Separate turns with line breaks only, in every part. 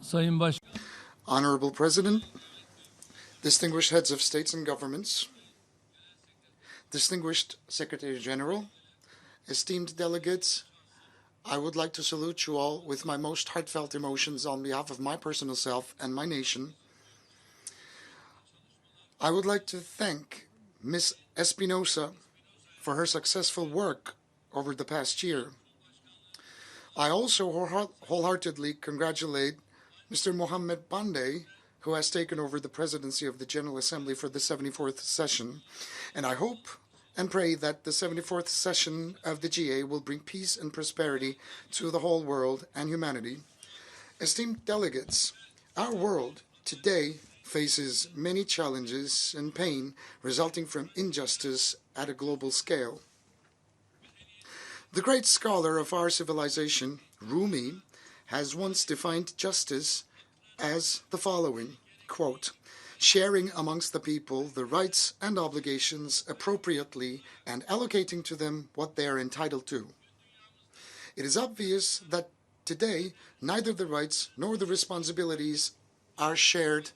Sayın Baş
Honorable President, distinguished heads of states and governments, distinguished Secretary General, esteemed delegates, I would like to salute you all with my most heartfelt emotions on behalf of my personal self and my nation. I would like to thank Ms. Espinosa for her successful work over the past year. I also wholeheartedly congratulate Mr. Mohammed Bande, who has taken over the presidency of the General Assembly for the 74th session, and I hope and pray that the 74th session of the GA will bring peace and prosperity to the whole world and humanity. Esteemed delegates, our world today faces many challenges and pain resulting from injustice at a global scale. The great scholar of our civilization, Rumi, has once defined justice as the following, quote, sharing amongst the people the rights and obligations appropriately and allocating to them what they are entitled to. It is obvious that today neither the rights nor the responsibilities are shared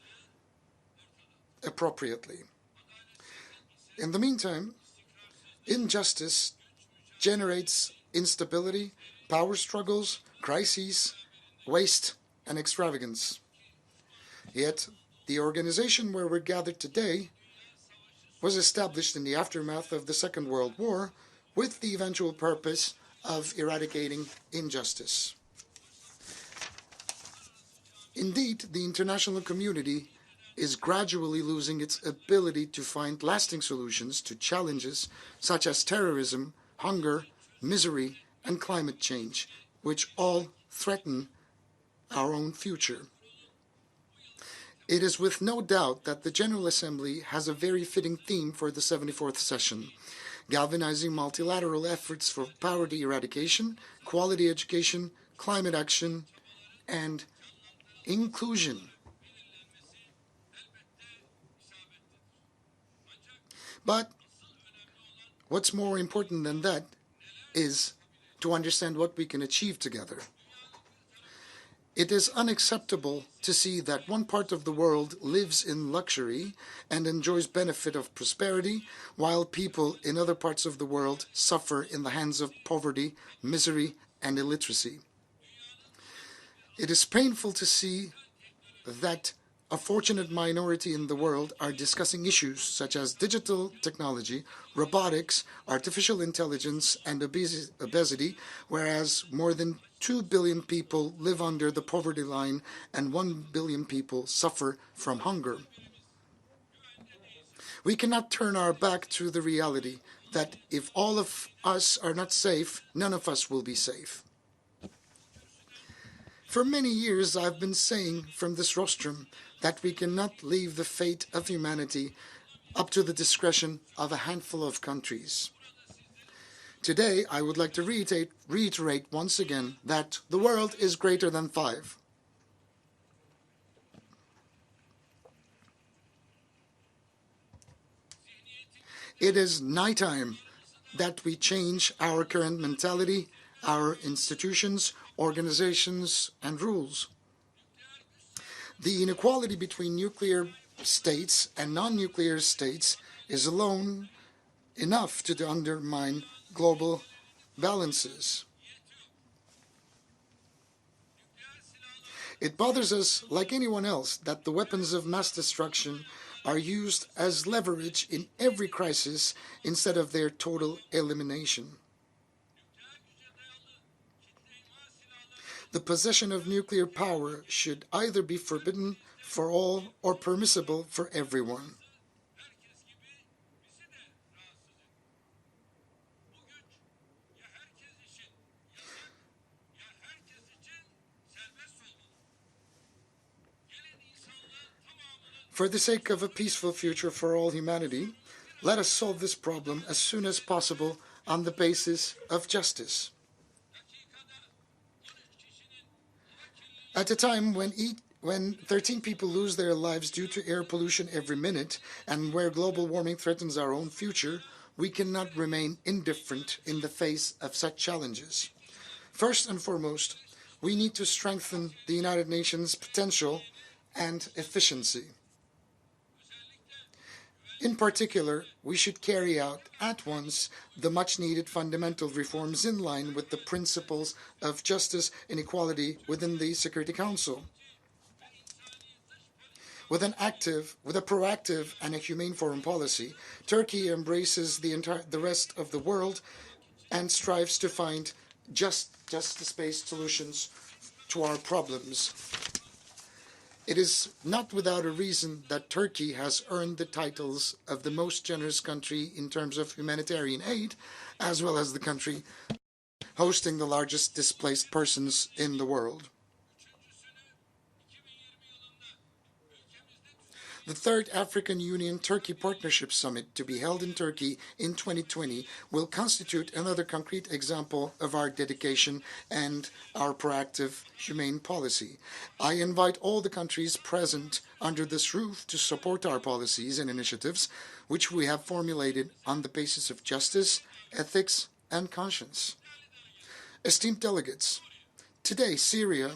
appropriately. In the meantime, injustice generates instability, power struggles, crises, waste, and extravagance. Yet, the organization where we're gathered today was established in the aftermath of the Second World War with the eventual purpose of eradicating injustice. Indeed, the international community is gradually losing its ability to find lasting solutions to challenges such as terrorism, hunger, misery, and climate change, which all threaten our own future. It is with no doubt that the General Assembly has a very fitting theme for the 74th session, galvanizing multilateral efforts for poverty eradication, quality education, climate action, and inclusion. But what's more important than that is to understand what we can achieve together. It is unacceptable to see that one part of the world lives in luxury and enjoys benefit of prosperity, while people in other parts of the world suffer in the hands of poverty, misery, and illiteracy. It is painful to see that a fortunate minority in the world are discussing issues such as digital technology, robotics, artificial intelligence, and obesity, whereas more than 2 billion people live under the poverty line and 1 billion people suffer from hunger. We cannot turn our back to the reality that if all of us are not safe, none of us will be safe. For many years I've been saying from this rostrum that we cannot leave the fate of humanity up to the discretion of a handful of countries. Today, I would like to reiterate once again that the world is greater than 5. It is nighttime that we change our current mentality, our institutions, organizations, and rules. The inequality between nuclear states and non-nuclear states is alone enough to undermine global balances. It bothers us, like anyone else, that the weapons of mass destruction are used as leverage in every crisis instead of their total elimination. The possession of nuclear power should either be forbidden for all or permissible for everyone. For the sake of a peaceful future for all humanity, let us solve this problem as soon as possible on the basis of justice. At a time when 13 people lose their lives due to air pollution every minute and where global warming threatens our own future, we cannot remain indifferent in the face of such challenges. First and foremost, we need to strengthen the United Nations' potential and efficiency. In particular, we should carry out at once the much-needed fundamental reforms in line with the principles of justice and equality within the Security Council. With a proactive and a humane foreign policy, Turkey embraces the rest of the world and strives to find justice-based solutions to our problems. It is not without a reason that Turkey has earned the titles of the most generous country in terms of humanitarian aid, as well as the country hosting the largest displaced persons in the world. The third African Union-Turkey Partnership Summit, to be held in Turkey in 2020, will constitute another concrete example of our dedication and our proactive, humane policy. I invite all the countries present under this roof to support our policies and initiatives, which we have formulated on the basis of justice, ethics, and conscience. Esteemed delegates, today Syria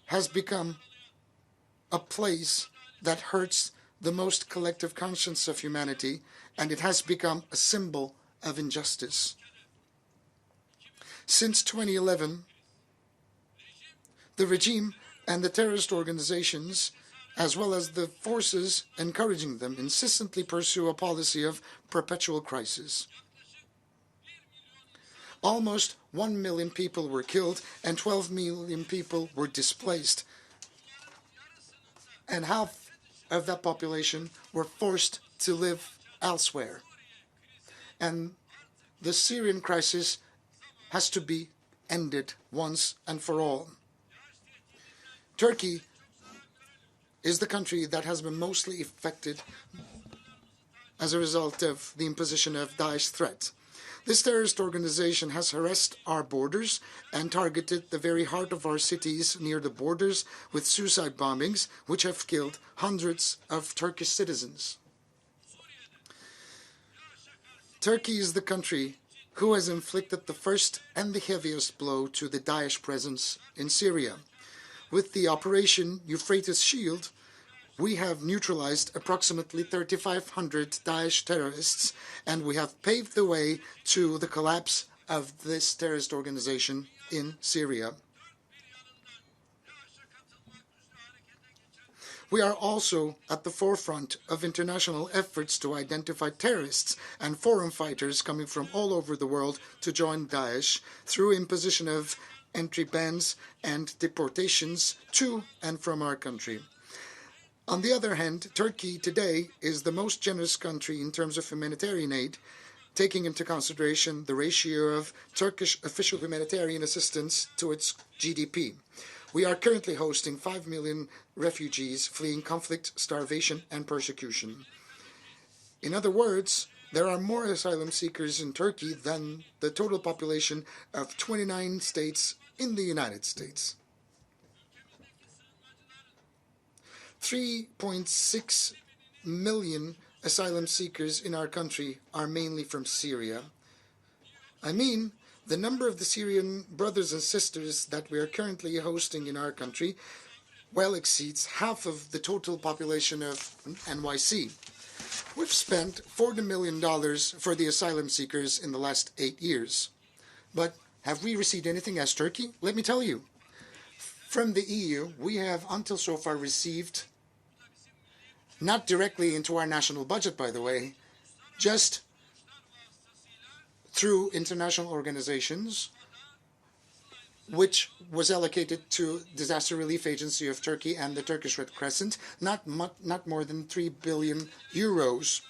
has become a place that hurts the most collective conscience of humanity, and it has become a symbol of injustice. Since 2011, the regime and the terrorist organizations, as well as the forces encouraging them, insistently pursue a policy of perpetual crisis. Almost 1 million people were killed and 12 million people were displaced, and half of that population were forced to live elsewhere. And the Syrian crisis has to be ended once and for all. Turkey is the country that has been mostly affected as a result of the imposition of Daesh threat. This terrorist organization has harassed our borders and targeted the very heart of our cities near the borders with suicide bombings, which have killed hundreds of Turkish citizens. Turkey is the country who has inflicted the first and the heaviest blow to the Daesh presence in Syria. With the Operation Euphrates Shield, we have neutralized approximately 3,500 Daesh terrorists, and we have paved the way to the collapse of this terrorist organization in Syria. We are also at the forefront of international efforts to identify terrorists and foreign fighters coming from all over the world to join Daesh through imposition of entry bans and deportations to and from our country. On the other hand, Turkey today is the most generous country in terms of humanitarian aid, taking into consideration the ratio of Turkish official humanitarian assistance to its GDP. We are currently hosting 5 million refugees fleeing conflict, starvation, and persecution. In other words, there are more asylum seekers in Turkey than the total population of 29 states in the United States. 3.6 million asylum seekers in our country are mainly from Syria. I mean, the number of the Syrian brothers and sisters that we are currently hosting in our country well exceeds half of the total population of NYC. We've spent $40 million for the asylum seekers in the last 8 years. But have we received anything as Turkey? Let me tell you. From the EU, we have until so far received, not directly into our national budget, by the way, just through international organizations, which was allocated to Disaster Relief Agency of Turkey and the Turkish Red Crescent, not more than 3 billion euros.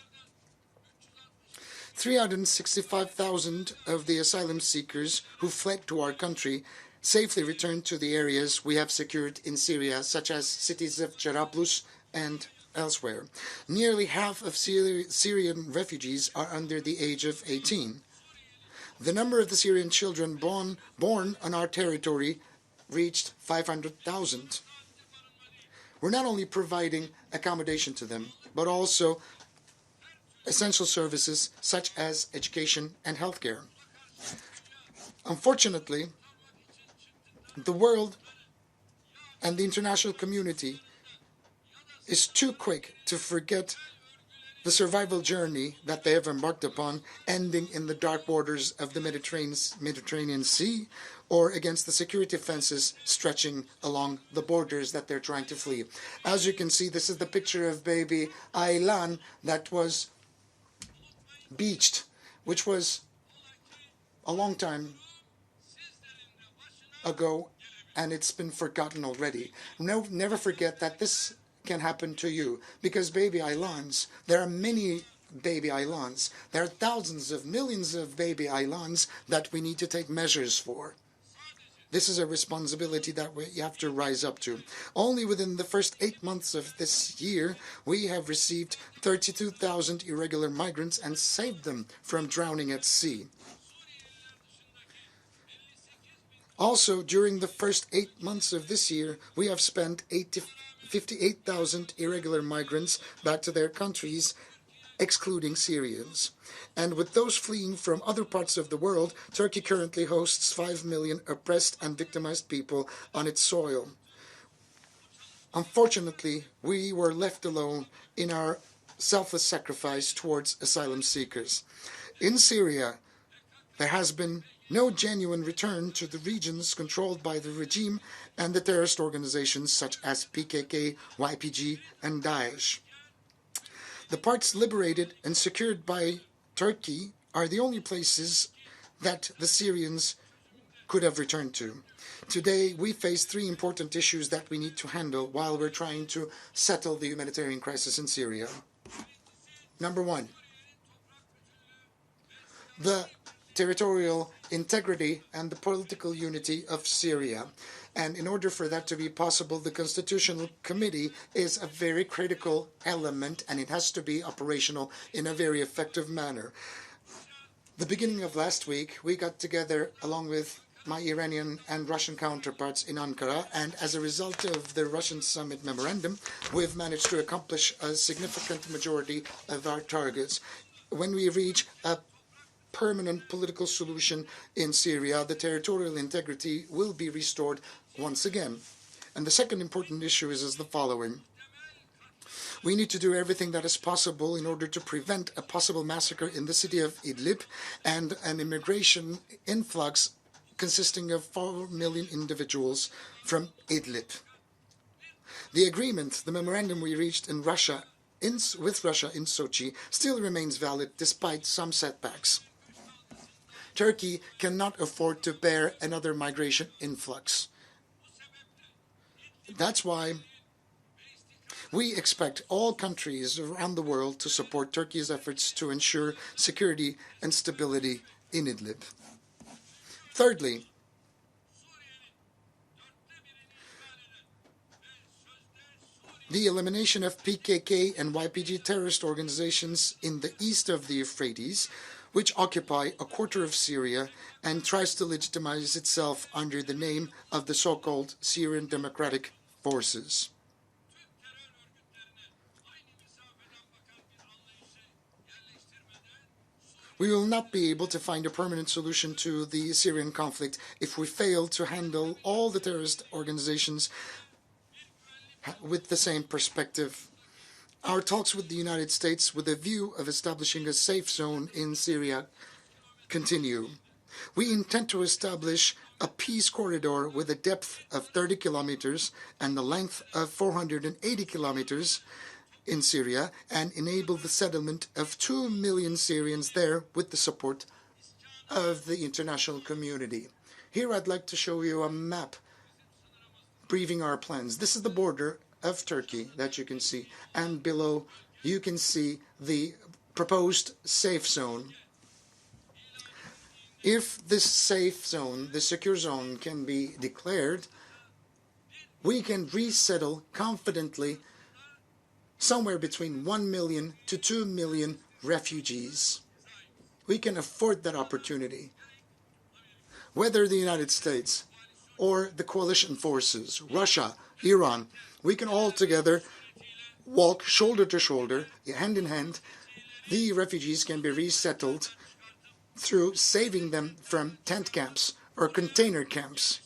365,000 of the asylum seekers who fled to our country safely returned to the areas we have secured in Syria, such as cities of Jarablus and elsewhere. Nearly half of Syrian refugees are under the age of 18. The number of the Syrian children born on our territory reached 500,000. We're not only providing accommodation to them, but also essential services such as education and healthcare. Unfortunately, The world and the international community is too quick to forget the survival journey that they have embarked upon, ending in the dark waters of the Mediterranean Sea or against the security fences stretching along the borders that they're trying to flee. As you can see, this is the picture of baby Aylan that was beached, which was a long time ago, and it's been forgotten already. No, never forget that this can happen to you, because baby Aylans, there are many baby Aylans. There are thousands of millions of baby Aylans that we need to take measures for. This is a responsibility that we have to rise up to. Only within the first 8 months of this year, we have received 32,000 irregular migrants and saved them from drowning at sea. Also, during the first 8 months of this year, we have spent 58,000 irregular migrants back to their countries, excluding Syrians. And with those fleeing from other parts of the world, Turkey currently hosts 5 million oppressed and victimized people on its soil. Unfortunately, we were left alone in our selfless sacrifice towards asylum seekers. In Syria, there has been no genuine return to the regions controlled by the regime and the terrorist organizations such as PKK, YPG, and Daesh. The parts liberated and secured by Turkey are the only places that the Syrians could have returned to. Today, we face 3 important issues that we need to handle while we're trying to settle the humanitarian crisis in Syria. Number 1, the territorial integrity and the political unity of Syria. And in order for that to be possible, the Constitutional Committee is a very critical element, and it has to be operational in a very effective manner. The beginning of last week, we got together along with my Iranian and Russian counterparts in Ankara, and as a result of the Russian summit memorandum, we've managed to accomplish a significant majority of our targets. When we reach a permanent political solution in Syria, the territorial integrity will be restored once again. And the second important issue is the following. We need to do everything that is possible in order to prevent a possible massacre in the city of Idlib and an immigration influx consisting of 4 million individuals from Idlib. The agreement, the memorandum we reached with Russia in Sochi, still remains valid despite some setbacks. Turkey cannot afford to bear another migration influx. That's why we expect all countries around the world to support Turkey's efforts to ensure security and stability in Idlib. Thirdly, the elimination of PKK and YPG terrorist organizations in the east of the Euphrates, which occupy a quarter of Syria and tries to legitimize itself under the name of the so-called Syrian Democratic Forces. We will not be able to find a permanent solution to the Syrian conflict if we fail to handle all the terrorist organizations with the same perspective. Our talks with the United States with a view of establishing a safe zone in Syria continue. We intend to establish a peace corridor with a depth of 30 kilometers and a length of 480 kilometers in Syria and enable the settlement of 2 million Syrians there with the support of the international community. Here I'd like to show you a map briefing our plans. This is the border of Turkey that you can see, and below you can see the proposed safe zone. If this safe zone, the secure zone, can be declared, we can resettle confidently somewhere between 1 million to 2 million refugees. We can afford that opportunity. Whether the United States or the coalition forces, Russia, Iran, we can all together walk shoulder to shoulder, hand in hand. The refugees can be resettled through saving them from tent camps or container camps.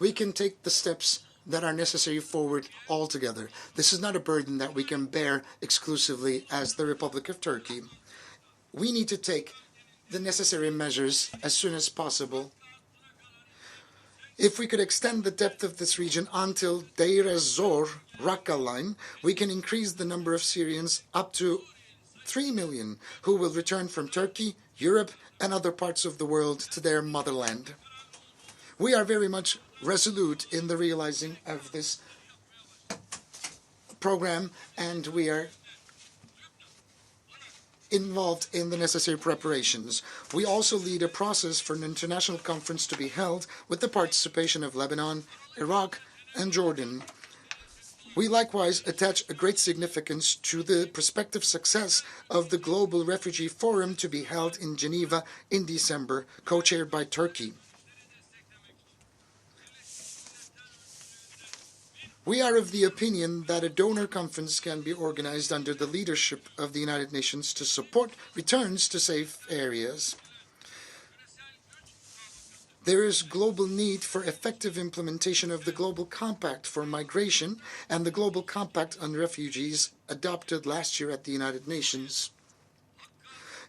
we can take the steps that are necessary forward altogether. This is not a burden that we can bear exclusively as the Republic of Turkey. We need to take the necessary measures as soon as possible. If we could extend the depth of this region until Deir ez-Zor, Raqqa line, we can increase the number of Syrians up to 3 million who will return from Turkey, Europe, and other parts of the world to their motherland. We are very much resolute in the realizing of this program, and we are involved in the necessary preparations. We also lead a process for an international conference to be held with the participation of Lebanon, Iraq, and Jordan. We likewise attach a great significance to the prospective success of the Global Refugee Forum to be held in Geneva in December, co-chaired by Turkey. We are of the opinion that a donor conference can be organized under the leadership of the United Nations to support returns to safe areas. There is global need for effective implementation of the Global Compact for Migration and the Global Compact on Refugees adopted last year at the United Nations.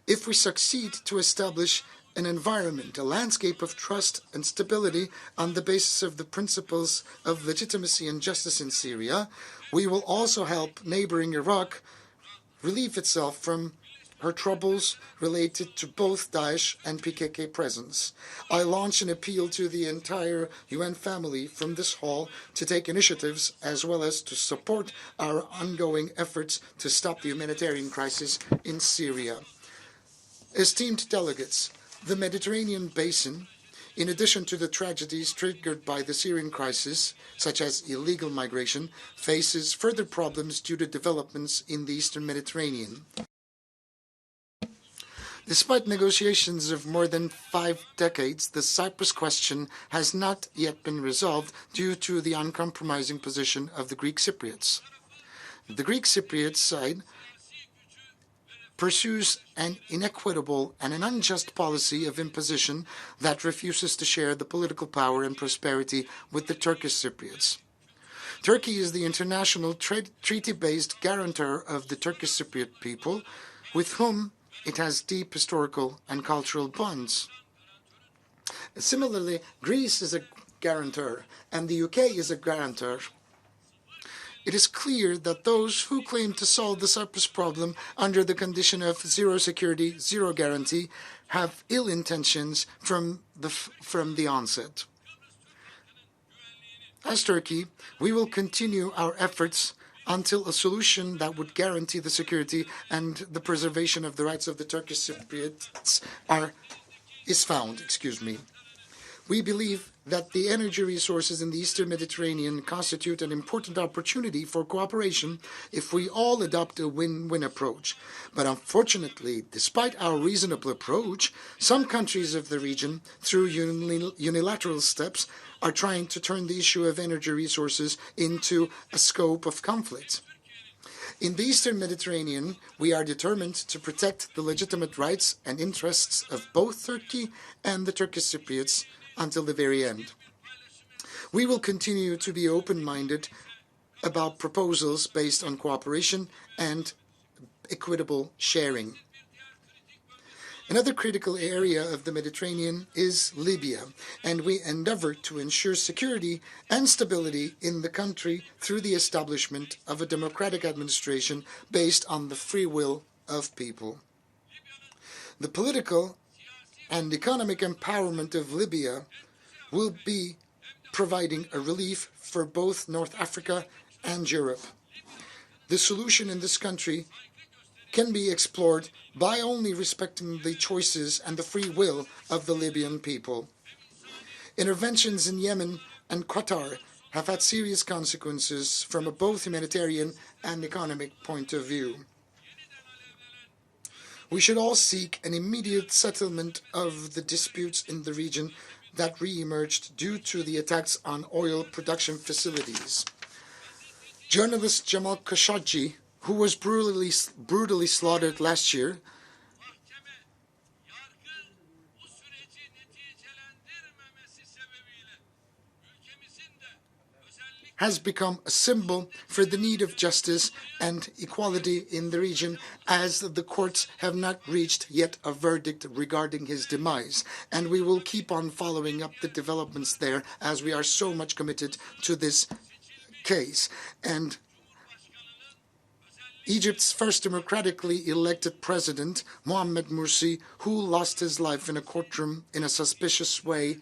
If we succeed to establish an environment, a landscape of trust and stability on the basis of the principles of legitimacy and justice in Syria, we will also help neighboring Iraq relieve itself from her troubles related to both Daesh and PKK presence. I launch an appeal to the entire UN family from this hall to take initiatives as well as to support our ongoing efforts to stop the humanitarian crisis in Syria. Esteemed delegates, the Mediterranean basin, in addition to the tragedies triggered by the Syrian crisis, such as illegal migration, faces further problems due to developments in the Eastern Mediterranean. Despite negotiations of more than 5 decades, the Cyprus question has not yet been resolved due to the uncompromising position of the Greek Cypriots. The Greek Cypriot side pursues an inequitable and an unjust policy of imposition that refuses to share the political power and prosperity with the Turkish Cypriots. Turkey is the international treaty-based guarantor of the Turkish Cypriot people, with whom it has deep historical and cultural bonds. Similarly, Greece is a guarantor, and the UK is a guarantor. It is clear that those who claim to solve the Cyprus problem under the condition of zero security, zero guarantee, have ill intentions from the onset. As Turkey, we will continue our efforts until a solution that would guarantee the security and the preservation of the rights of the Turkish Cypriots is found. We believe that the energy resources in the Eastern Mediterranean constitute an important opportunity for cooperation if we all adopt a win-win approach. But unfortunately, despite our reasonable approach, some countries of the region, through unilateral steps, are trying to turn the issue of energy resources into a scope of conflict. In the Eastern Mediterranean, we are determined to protect the legitimate rights and interests of both Turkey and the Turkish Cypriots until the very end. We will continue to be open-minded about proposals based on cooperation and equitable sharing. Another critical area of the Mediterranean is Libya, and we endeavor to ensure security and stability in the country through the establishment of a democratic administration based on the free will of people. The political and economic empowerment of Libya will be providing a relief for both North Africa and Europe. The solution in this country can be explored by only respecting the choices and the free will of the Libyan people. Interventions in Yemen and Qatar have had serious consequences from a both humanitarian and economic point of view. We should all seek an immediate settlement of the disputes in the region that re-emerged due to the attacks on oil production facilities. Journalist Jamal Khashoggi, who was brutally slaughtered last year, has become a symbol for the need of justice and equality in the region, as the courts have not reached yet a verdict regarding his demise. And we will keep on following up the developments there, as we are so much committed to this case. And Egypt's first democratically elected president, Mohamed Morsi, who lost his life in a courtroom in a suspicious way,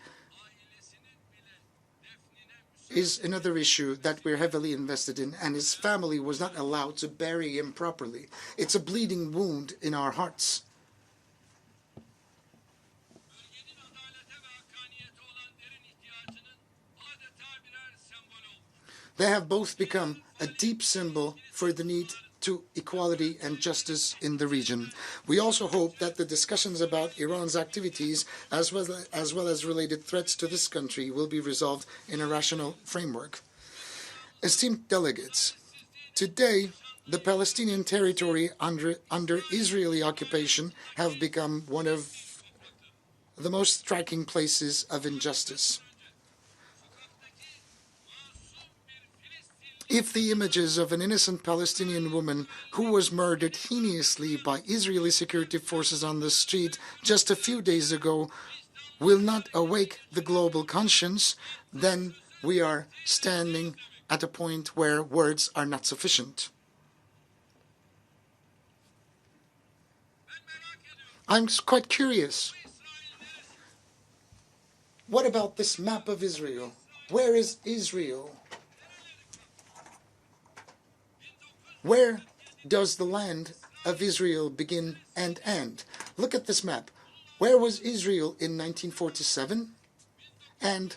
is another issue that we're heavily invested in, and his family was not allowed to bury him properly. It's a bleeding wound in our hearts. They have both become a deep symbol for the need to equality and justice in the region. We also hope that the discussions about Iran's activities, as well as related threats to this country, will be resolved in a rational framework. Esteemed delegates, today the Palestinian territory under Israeli occupation have become one of the most striking places of injustice. If the images of an innocent Palestinian woman who was murdered heinously by Israeli security forces on the street just a few days ago will not awake the global conscience, then we are standing at a point where words are not sufficient. I'm quite curious. What about this map of Israel? Where is Israel? Where does the land of Israel begin and end? Look at this map. Where was Israel in 1947? And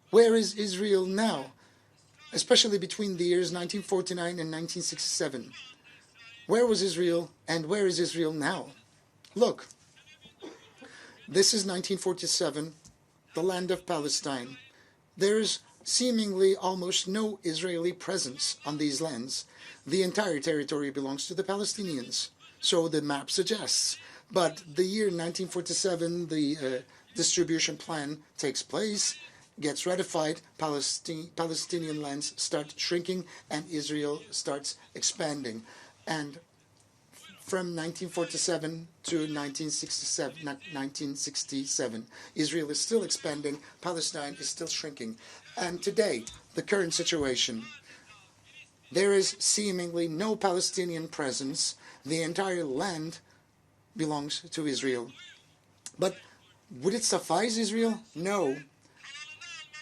where is Israel now, especially between the years 1949 and 1967? Where was Israel and where is Israel now? Look, this is 1947, the land of Palestine. There's seemingly almost no Israeli presence on these lands. The entire territory belongs to the Palestinians, so the map suggests. But the year 1947, the distribution plan takes place, gets ratified, Palestinian lands start shrinking, and Israel starts expanding. And from 1947 to 1967, Israel is still expanding, Palestine is still shrinking. And today, the current situation, there is seemingly no Palestinian presence. The entire land belongs to Israel. But would it suffice Israel? No.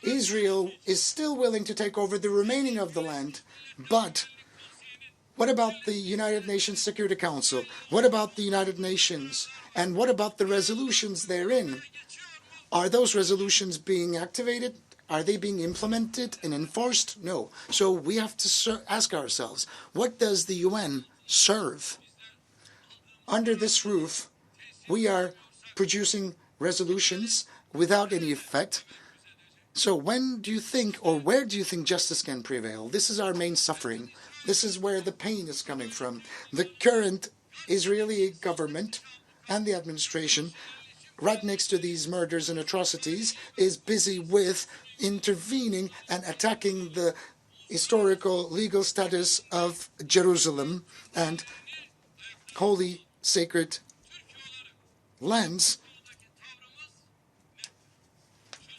Israel is still willing to take over the remaining of the land, but what about the United Nations Security Council? What about the United Nations? And what about the resolutions therein? Are those resolutions being activated? Are they being implemented and enforced? No. So we have to ask ourselves, what does the UN serve? Under this roof, we are producing resolutions without any effect. So when do you think, or where do you think justice can prevail? This is our main suffering. This is where the pain is coming from. The current Israeli government and the administration, right next to these murders and atrocities, is busy with intervening and attacking the historical legal status of Jerusalem and holy sacred lands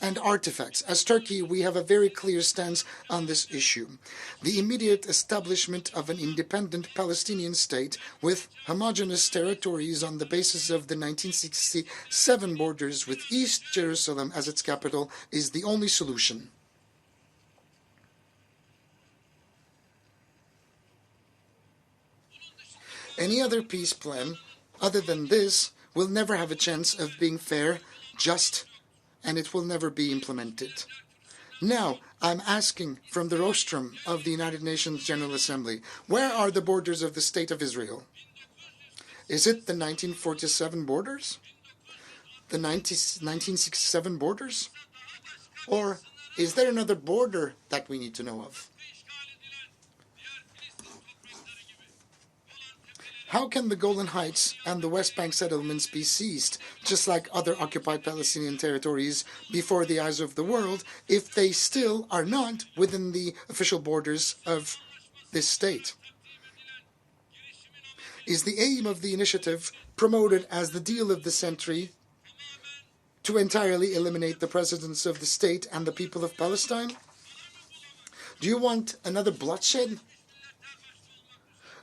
and artifacts. As Turkey, we have a very clear stance on this issue. The immediate establishment of an independent Palestinian state with homogeneous territories on the basis of the 1967 borders with East Jerusalem as its capital is the only solution. Any other peace plan other than this will never have a chance of being fair, just, and it will never be implemented. Now, I'm asking from the rostrum of the United Nations General Assembly, where are the borders of the State of Israel? Is it the 1947 borders? The 1967 borders? Or is there another border that we need to know of? How can the Golan Heights and the West Bank settlements be seized, just like other occupied Palestinian territories, before the eyes of the world, if they still are not within the official borders of this state? Is the aim of the initiative promoted as the deal of the century to entirely eliminate the presence of the state and the people of Palestine? Do you want another bloodshed?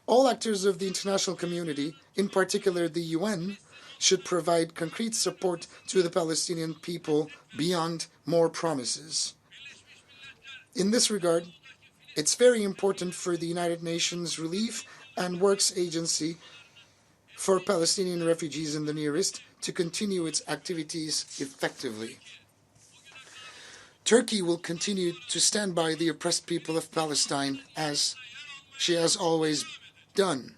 All actors of the international community, in particular the UN, should provide concrete support to the Palestinian people beyond more promises. In this regard, it's very important for the United Nations Relief and Works Agency for Palestinian refugees in the Near East to continue its activities effectively. Turkey will continue to stand by the oppressed people of Palestine as she has always done.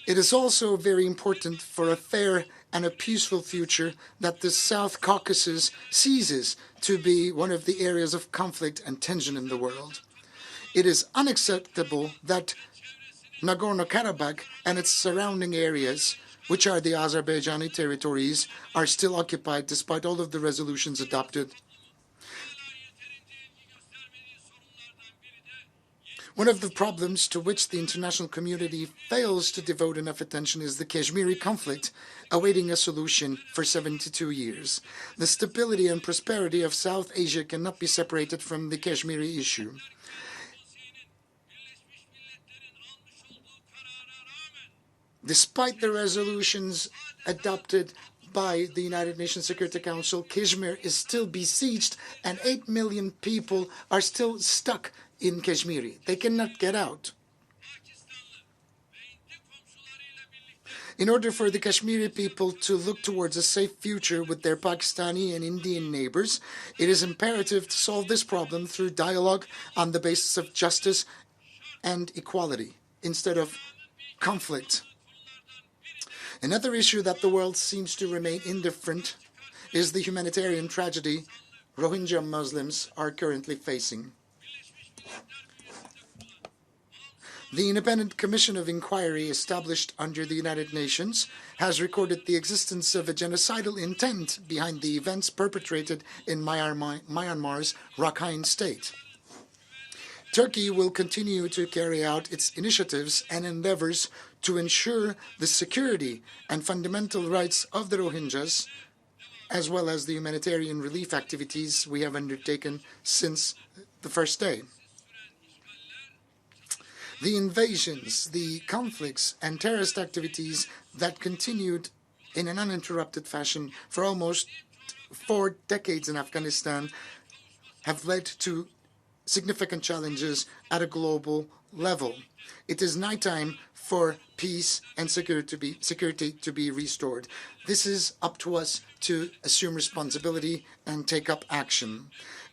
It is also very important for a fair and a peaceful future that the South Caucasus ceases to be one of the areas of conflict and tension in the world. It is unacceptable that Nagorno-Karabakh and its surrounding areas, which are the Azerbaijani territories, are still occupied despite all of the resolutions adopted. One of the problems to which the international community fails to devote enough attention is the Kashmiri conflict, awaiting a solution for 72 years. The stability and prosperity of South Asia cannot be separated from the Kashmiri issue. Despite the resolutions adopted by the United Nations Security Council, Kashmir is still besieged and 8 million people are still stuck in Kashmir. They cannot get out. In order for the Kashmiri people to look towards a safe future with their Pakistani and Indian neighbors, it is imperative to solve this problem through dialogue on the basis of justice and equality instead of conflict. Another issue that the world seems to remain indifferent is the humanitarian tragedy Rohingya Muslims are currently facing. The Independent Commission of Inquiry established under the United Nations has recorded the existence of a genocidal intent behind the events perpetrated in Myanmar's Rakhine State. Turkey will continue to carry out its initiatives and endeavors to ensure the security and fundamental rights of the Rohingyas, as well as the humanitarian relief activities we have undertaken since the first day. The invasions, the conflicts, and terrorist activities that continued in an uninterrupted fashion for almost 4 decades in Afghanistan have led to significant challenges at a global level. It is now time for peace and security to be restored. This is up to us to assume responsibility and take up action.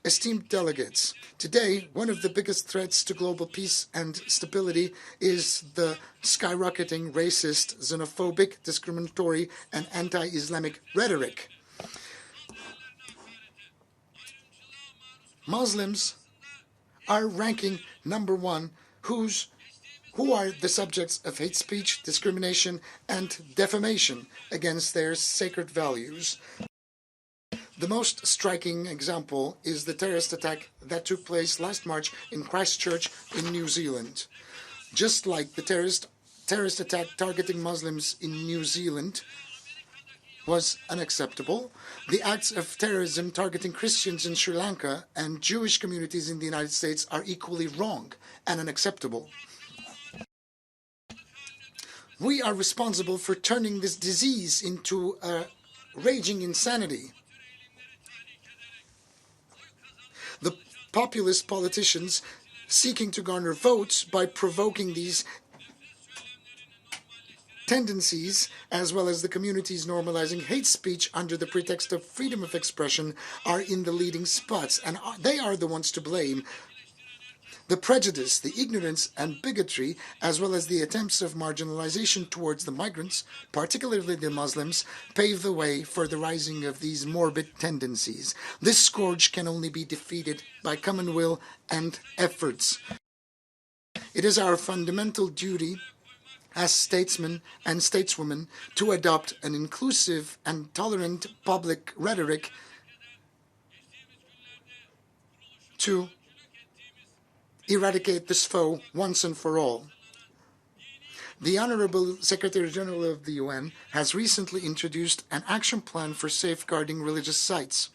Esteemed delegates, today one of the biggest threats to global peace and stability is the skyrocketing racist, xenophobic, discriminatory, and anti-Islamic rhetoric. Muslims are ranking number 1 who are the subjects of hate speech, discrimination, and defamation against their sacred values. The most striking example is the terrorist attack that took place last March in Christchurch in New Zealand. Just like the terrorist attack targeting Muslims in New Zealand was unacceptable, the acts of terrorism targeting Christians in Sri Lanka and Jewish communities in the United States are equally wrong and unacceptable. We are responsible for turning this disease into a raging insanity. The populist politicians seeking to garner votes by provoking these tendencies, as well as the communities normalizing hate speech under the pretext of freedom of expression, are in the leading spots, and they are the ones to blame. The prejudice, the ignorance and bigotry, as well as the attempts of marginalization towards the migrants, particularly the Muslims, pave the way for the rising of these morbid tendencies. This scourge can only be defeated by common will and efforts. It is our fundamental duty as statesmen and stateswomen to adopt an inclusive and tolerant public rhetoric to eradicate this foe once and for all. The Honorable Secretary General of the UN has recently introduced an action plan for safeguarding religious sites.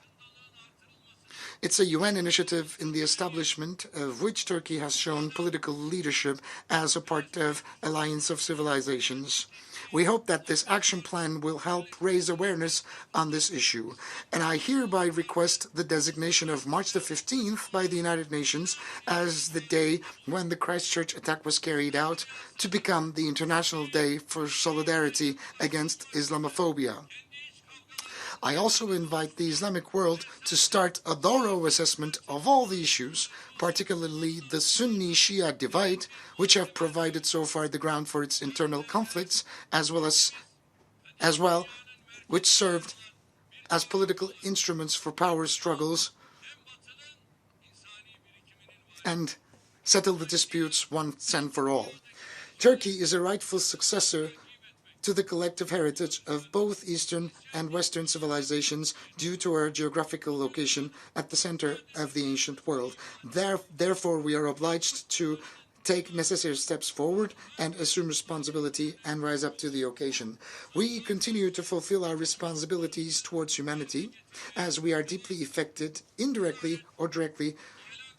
It's a UN initiative in the establishment of which Turkey has shown political leadership as a part of Alliance of Civilizations. We hope that this action plan will help raise awareness on this issue, and I hereby request the designation of March the 15th by the United Nations as the day when the Christchurch attack was carried out to become the International Day for Solidarity Against Islamophobia. I also invite the Islamic world to start a thorough assessment of all the issues, particularly the Sunni-Shia divide, which have provided so far the ground for its internal conflicts, as well, which served as political instruments for power struggles, and settle the disputes once and for all. Turkey is a rightful successor to the collective heritage of both Eastern and Western civilizations due to our geographical location at the center of the ancient world. Therefore, we are obliged to take necessary steps forward and assume responsibility and rise up to the occasion. We continue to fulfill our responsibilities towards humanity as we are deeply affected, indirectly or directly,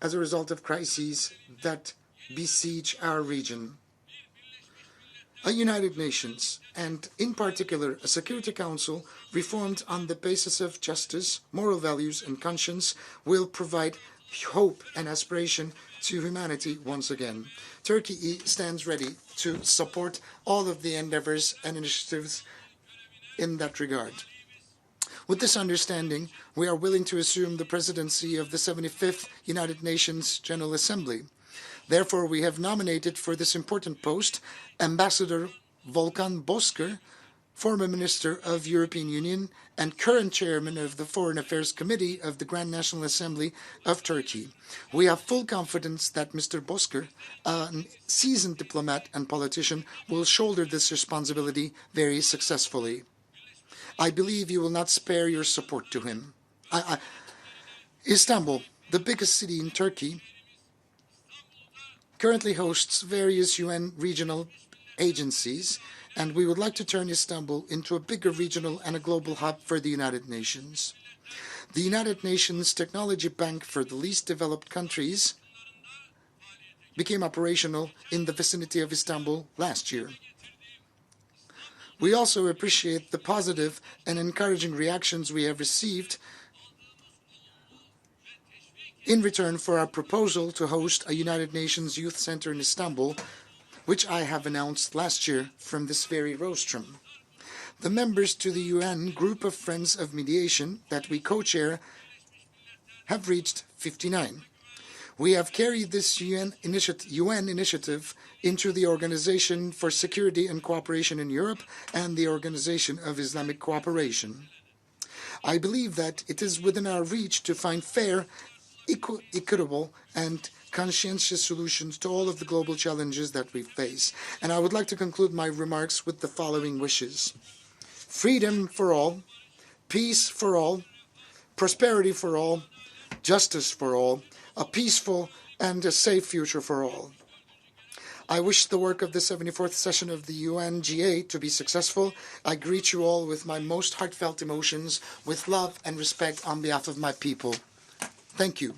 as a result of crises that besiege our region. A United Nations, and in particular a Security Council reformed on the basis of justice, moral values and conscience will provide hope and aspiration to humanity once again. Turkey stands ready to support all of the endeavors and initiatives in that regard. With this understanding, we are willing to assume the presidency of the 75th United Nations General Assembly. Therefore, we have nominated for this important post Ambassador Volkan Bozkır, former Minister of European Union and current Chairman of the Foreign Affairs Committee of the Grand National Assembly of Turkey. We have full confidence that Mr. Bozkır, a seasoned diplomat and politician, will shoulder this responsibility very successfully. I believe you will not spare your support to him. Istanbul, the biggest city in Turkey, currently hosts various UN regional agencies, and we would like to turn Istanbul into a bigger regional and a global hub for the United Nations. The United Nations Technology Bank for the least developed countries became operational in the vicinity of Istanbul last year. We also appreciate the positive and encouraging reactions we have received in return for our proposal to host a United Nations Youth Center in Istanbul, which I have announced last year from this very rostrum. The members to the UN Group of Friends of Mediation that we co-chair have reached 59. We have carried this UN initiative into the Organization for Security and Cooperation in Europe and the Organization of Islamic Cooperation. I believe that it is within our reach to find fair, equitable and conscientious solutions to all of the global challenges that we face. And I would like to conclude my remarks with the following wishes. Freedom for all, peace for all, prosperity for all, justice for all, a peaceful and a safe future for all. I wish the work of the 74th session of the UNGA to be successful. I greet you all with my most heartfelt emotions, with love and respect on behalf of my people. Thank you.